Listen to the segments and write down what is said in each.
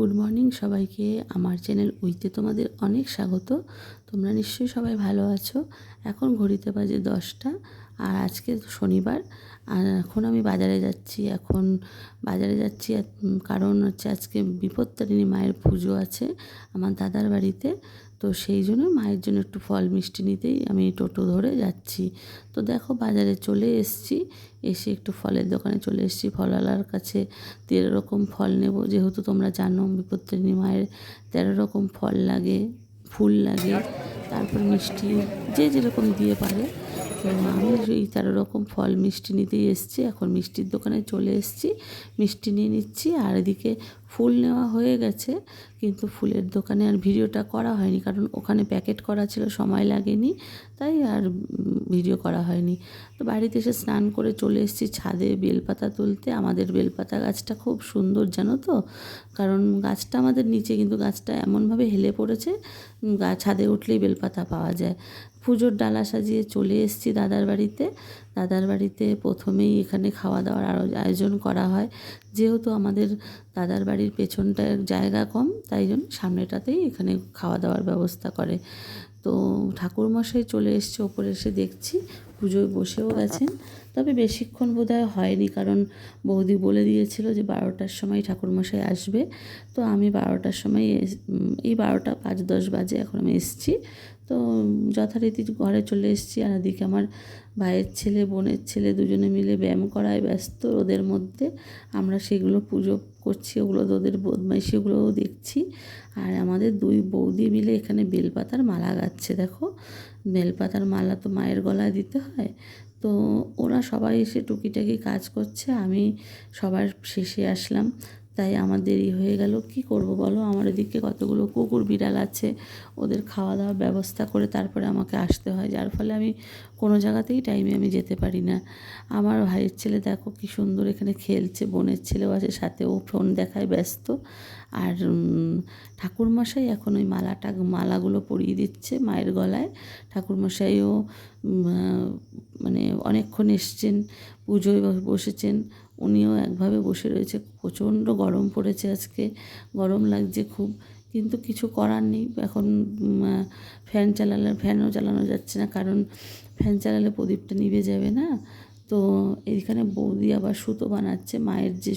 Good morning সবাইকে। আমার channel উইতে তোমাদের অনেক স্বাগত। তোমরা নিশ্চয়ই সবাই ভালো আছো। এখন ঘড়িতে বাজে 10টা, আর আজকে শনিবার। আর এখন আমি বাজারে যাচ্ছি। কারণ হচ্ছে আজকে বিপত্তারিণী মায়ের পুজো আছে আমার দাদার বাড়িতে। তো সেই জন্য মায়ের জন্য একটু ফল মিষ্টি নিতেই আমি টোটো ধরে যাচ্ছি। তো দেখো বাজারে চলে এসেছি, এসে একটু ফলের দোকানে চলে এসেছি। ফলওয়ালার কাছে 13 রকম ফল নেব, যেহেতু তোমরা জানো বিপত্তারিণী মায়ের 13 রকম ফল লাগে, ফুল লাগে, তারপর মিষ্টি যে যেরকম দিয়ে পারে। তো আমি এই 13 রকম ফল মিষ্টি নিতেই এসেছি। এখন মিষ্টির দোকানে চলে এসেছি, মিষ্টি নিয়ে নিচ্ছি। আর এদিকে ফুল নেওয়া হয়ে গেছে, কিন্তু ফুলের দোকানে আর ভিডিওটা করা হয়নি, কারণ ওখানে প্যাকেট করা ছিল, সময় লাগেনি, তাই আর ভিডিও করা হয়নি। তো বাড়িতে এসে স্নান করে চলে এসেছি ছাদে বেলপাতা তুলতে। আমাদের বেলপাতা গাছটা খুব সুন্দর জানো তো, কারণ গাছটা আমাদের নিচে, কিন্তু গাছটা এমনভাবে হেলে পড়েছে, ছাদে উঠলেই বেলপাতা পাওয়া যায়। পুজোর ডালা সাজিয়ে চলে এসেছি দাদার বাড়িতে। দাদার বাড়িতে প্রথমেই এখানে খাওয়া দাওয়ার আয়োজন করা হয়, যেহেতু আমাদের দাদার বাড়ির পেছনটায় জায়গা কম, তাই জন্য সামনেটাতেই এখানে খাওয়া দাওয়ার ব্যবস্থা করে। তো ঠাকুরমশাই চলে এসছে, ওপরে এসে দেখছি পুজোয় বসেও গেছেন। তবে বেশিক্ষণ বোধহয় হয়নি, কারণ বৌদি বলে দিয়েছিল যে 12টার সময় ঠাকুরমশাই আসবে। তো আমি 12টার সময় এই 12টা 5-10 বাজে এখন আমি এসেছি। তো যথারীতি ঘরে চলে এসেছি। আর এদিকে আমার ভাইয়ের ছেলে বোনের ছেলে দুজনে মিলে ব্যায়াম করায় ব্যস্ত। ওদের মধ্যে আমরা সেগুলো পুজো করছি, ওগুলো ওদের বদমাইশি, ওগুলোও দেখছি। আর আমাদের দুই বৌদি মিলে এখানে বেলপাতার মালা গাচ্ছে। দেখো, বেলপাতার মালা তো মায়ের গলায় দিতে হয়। তো ওরা সবাই এসে টুকিটাকি কাজ করছে, আমি সবার শেষে আসলাম, তাই আমার দেরি হয়ে গেল। কি করব বলো, আমার এদিকে কতগুলো কুকুর বিড়াল আছে, ওদের খাওয়া দাওয়ার ব্যবস্থা করে তারপরে আমাকে আসতে হয়, যার ফলে আমি কোনো জায়গাতেই টাইমে আমি যেতে পারি না। আমার ভাইয়ের ছেলে দেখো কি সুন্দর এখানে খেলছে, বোনের ছেলেও আছে সাথে, ও ফোন দেখায় ব্যস্ত। আর ঠাকুরমশাই এখন ওই মালাগুলো পরিয়ে দিচ্ছে মায়ের গলায়। ঠাকুরমশাইও মানে অনেকক্ষণ এসছেন, পুজোয় বসেছেন, উনিও একভাবে বসে রয়েছে। প্রচণ্ড গরম পড়েছে আজকে, গরম লাগছে খুব, কিন্তু কিছু করার নেই। এখন ফ্যানও চালানো যাচ্ছে না, কারণ ফ্যান চালালে প্রদীপটা নিভে যাবে না। তো এইখানে বৌদি আবার সুতো বানাচ্ছে, মায়ের যে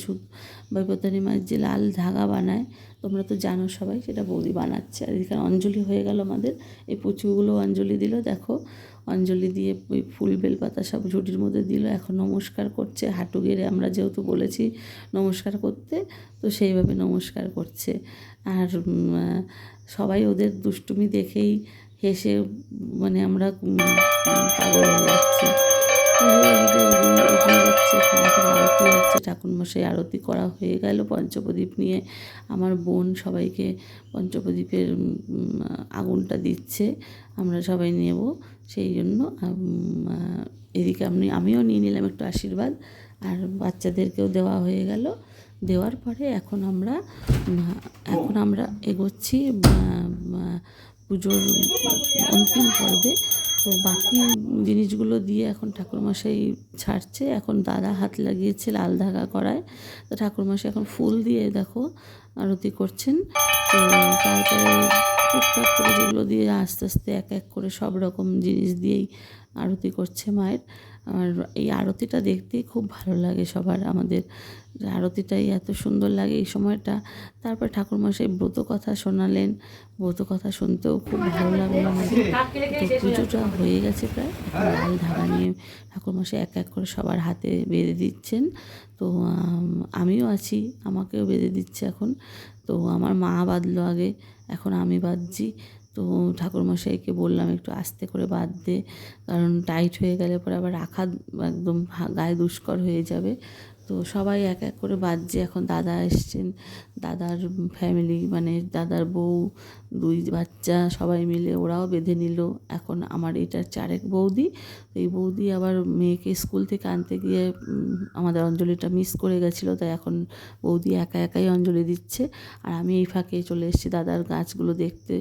বিপত্তারিণী মায়ের যে লাল ধাগা বানায়, তোমরা তো জানো সবাই, সেটা বৌদি বানাচ্ছে। আর এখানে অঞ্জলি হয়ে গেল আমাদের, এই পুচুগুলো অঞ্জলি দিল। দেখো, অঞ্জলি দিয়ে ওই ফুল বেলপাতা সব ঝুড়ির মধ্যে দিল। এখন নমস্কার করছে হাঁটু গেড়ে, আমরা যেহেতু বলেছি নমস্কার করতে, তো সেইভাবে নমস্কার করছে। আর সবাই ওদের দুষ্টুমি দেখেই হেসে মানে আমরা পাগল হয়ে যাচ্ছি। পুজো এগিয়ে যাচ্ছে, এখন আরতি হচ্ছে, ঠাকুরমশাই আরতি করা হয়ে গেল পঞ্চপ্রদীপ নিয়ে। আমার বোন সবাইকে পঞ্চপ্রদীপের আগুনটা দিচ্ছে, আমরা সবাই নেব, সেই জন্য এদিকে আমিও নিয়ে নিলাম একটু আশীর্বাদ। আর বাচ্চাদেরকেও দেওয়া হয়ে গেল। দেওয়ার পরে এখন আমরা এগোচ্ছি পুজোর অন্তিম পর্বে। তো বাকি জিনিসগুলো দিয়ে এখন ঠাকুরমশাই ছাড়ছে। এখন দাদা হাত লাগিয়েছে লাল ধাগা করায়, তো ঠাকুরমশাই এখন ফুল দিয়ে দেখো আরতি করছেন। তো তারপরে টুকটাক করে যেগুলো দিয়ে আস্তে আস্তে এক এক করে সব রকম জিনিস দিয়েই আরতি করছে মায়ের। আর এই আরতিটা দেখতেই খুব ভালো লাগে সবার, আমাদের আরতিটাই এত সুন্দর লাগে এই সময়টা। তারপর ঠাকুরমশাই ব্রত কথা শোনালেন, ব্রত কথা শুনতেও খুব ভালো লাগলো আমাদের। তো পুজোটা হয়ে গেছে প্রায়, লাল ধাগা নিয়ে ঠাকুরমশাই এক এক করে সবার হাতে বেঁধে দিচ্ছেন। তো আমিও আছি, আমাকেও বেঁধে দিচ্ছে এখন। তো আমার মা বাঁধলো আগে, এখন আমি বাঁধছি। তো ঠাকুরমশাইকে বললাম একটু আস্তে করে বাঁধতে, কারণ টাইট হয়ে গেলে পরে আবার রাখা একদম গায়ে দুষ্কর হয়ে যাবে। তো সবাই এক এক করে বাঁধছে। এখন দাদা এসছেন, দাদার ফ্যামিলি মানে দাদার বউ, দুই বাচ্চা সবাই মিলে ওরাও বেঁধে নিল। এখন আমার এটা হচ্ছে আরেক বৌদি, এই বৌদি আবার মেয়েকে স্কুল থেকে আনতে গিয়ে আমাদের অঞ্জলিটা মিস করে গেছিলো, তাই এখন বৌদি একা একাই অঞ্জলি দিচ্ছে। আর আমি এই ফাঁকে চলে এসেছি দাদার গাছগুলো দেখতে।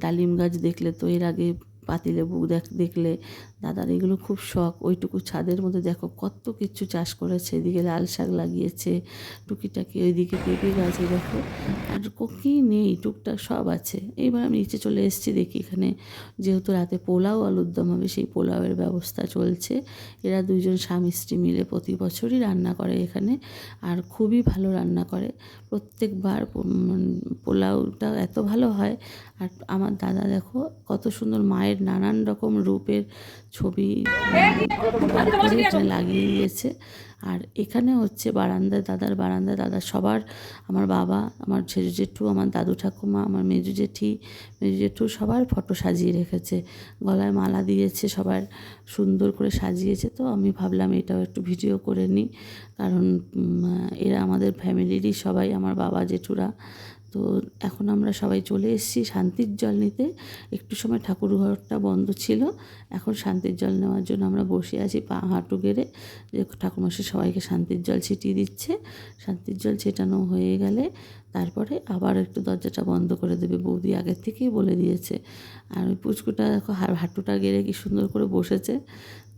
ডালিম গাছ দেখলে তো, এর আগে পাতিলেবু দেখলে দাদার এগুলো খুব শখ। ওইটুকু ছাদের মধ্যে দেখো কত কিছু চাষ করেছে, এদিকে লাল শাক লাগিয়েছে টুকিটাকি, ওইদিকে পেঁপে গাছে দেখো, আর কী নেই টুকটাক সব আছে। এইবার আমি নিচে চলে এসেছি, দেখি এখানে যেহেতু রাতে পোলাও আলুর দম হবে, সেই পোলাওয়ের ব্যবস্থা চলছে। এরা দুইজন স্বামী স্ত্রী মিলে প্রতি বছরই রান্না করে এখানে, আর খুবই ভালো রান্না করে প্রত্যেকবার। পোলাওটা এত ভালো হয়। আর আমার দাদা দেখো কত সুন্দর মায়ের নানান রকম রূপের ছবি বার করে এখানে লাগিয়ে দিয়েছে। আর এখানে হচ্ছে বারান্দায়, দাদার বারান্দায় দাদা সবার, আমার বাবা, আমার ঝেড়ু জেঠু, আমার দাদু ঠাকুমা, আমার মেজু জেঠু সবার ফটো সাজিয়ে রেখেছে, গলায় মালা দিয়েছে, সবার সুন্দর করে সাজিয়েছে। তো আমি ভাবলাম এটাও একটু ভিডিও করে নিই, কারণ এরা আমাদের ফ্যামিলিরই সবাই, আমার বাবা জেঠুরা। তো এখন আমরা সবাই চলে এসেছি শান্তির জল নিতে। একটু সময় ঠাকুর ঘরটা বন্ধ ছিল, এখন শান্তির জল নেওয়ার জন্য আমরা বসে আছি পা হাঁটু গেড়ে, যে ঠাকুরমশাই সবাইকে শান্তির জল ছিটিয়ে দিচ্ছে। শান্তির জল ছেটানো হয়ে গেলে তারপরে আবার একটু দরজাটা বন্ধ করে দেবে, বৌদি আগের থেকেই বলে দিয়েছে। আর ওই পুচকুটা দেখো হাঁটুটা গেড়ে কি সুন্দর করে বসেছে।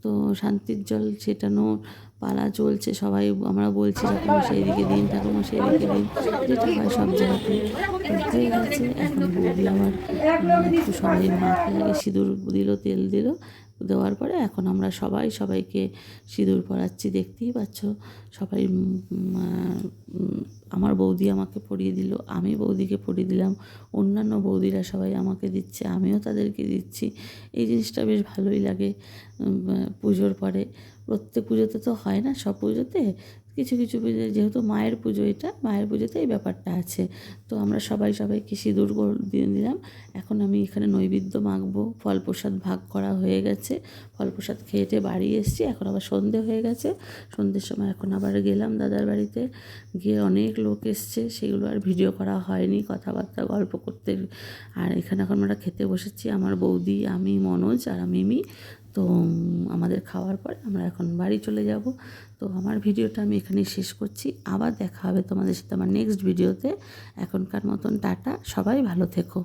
তো শান্তির জল ছেটানো পালা চলছে, সবাই আমরা বলছি ঠাকুরমশাই এদিকে দিন, ঠাকুরমশাই এদিকে দিন, যেটা হয় সব জায়গাতে। তো হয়ে গেছে। এখন বৌদি আমার একটু সবাই মাথায় আগে সিঁদুর দিল, তেল দিল, দেওয়ার পরে এখন আমরা সবাইকে সিঁদুর পরাচ্ছি, দেখতেই পাচ্ছ। সবাই আমার বৌদি আমাকে পরিয়ে দিল, আমি বৌদিকে পরিয়ে দিলাম, অন্যান্য বৌদিরা সবাই আমাকে দিচ্ছে, আমিও তাদেরকে দিচ্ছি। এই জিনিসটা বেশ ভালোই লাগে পুজোর পরে। প্রত্যেক পুজোতে তো হয় না, সব পুজোতে কিছু কিছু পুজো, যেহেতু মায়ের পুজো, এটা মায়ের পুজোতে এই ব্যাপারটা আছে। তো আমরা সবাইকে সিঁদুর দিয়ে দিলাম। এখন আমি এখানে নৈবেদ্য মাখবো, ফল প্রসাদ ভাগ করা হয়ে গেছে, ফল প্রসাদ খেয়েটে বাড়ি এসেছি। এখন আবার সন্ধে হয়ে গেছে, সন্ধ্যের সময় এখন আবার গেলাম দাদার বাড়িতে, গিয়ে অনেক লোক এসছে, সেগুলো আর ভিডিও করা হয়নি, কথাবার্তা গল্প করতে। আর এখানে এখন আমরা খেতে বসেছি, আমার বৌদি, আমি, মনোজ আর মিমি। তো আমাদের খাওয়ার পর আমরা এখন বাড়ি চলে যাব। তো আমার ভিডিওটা আমি এখানেই শেষ করছি, আবার দেখা হবে তোমাদের সাথে আমার নেক্সট ভিডিওতে। এখনকার মতন টাটা, সবাই ভালো থেকো।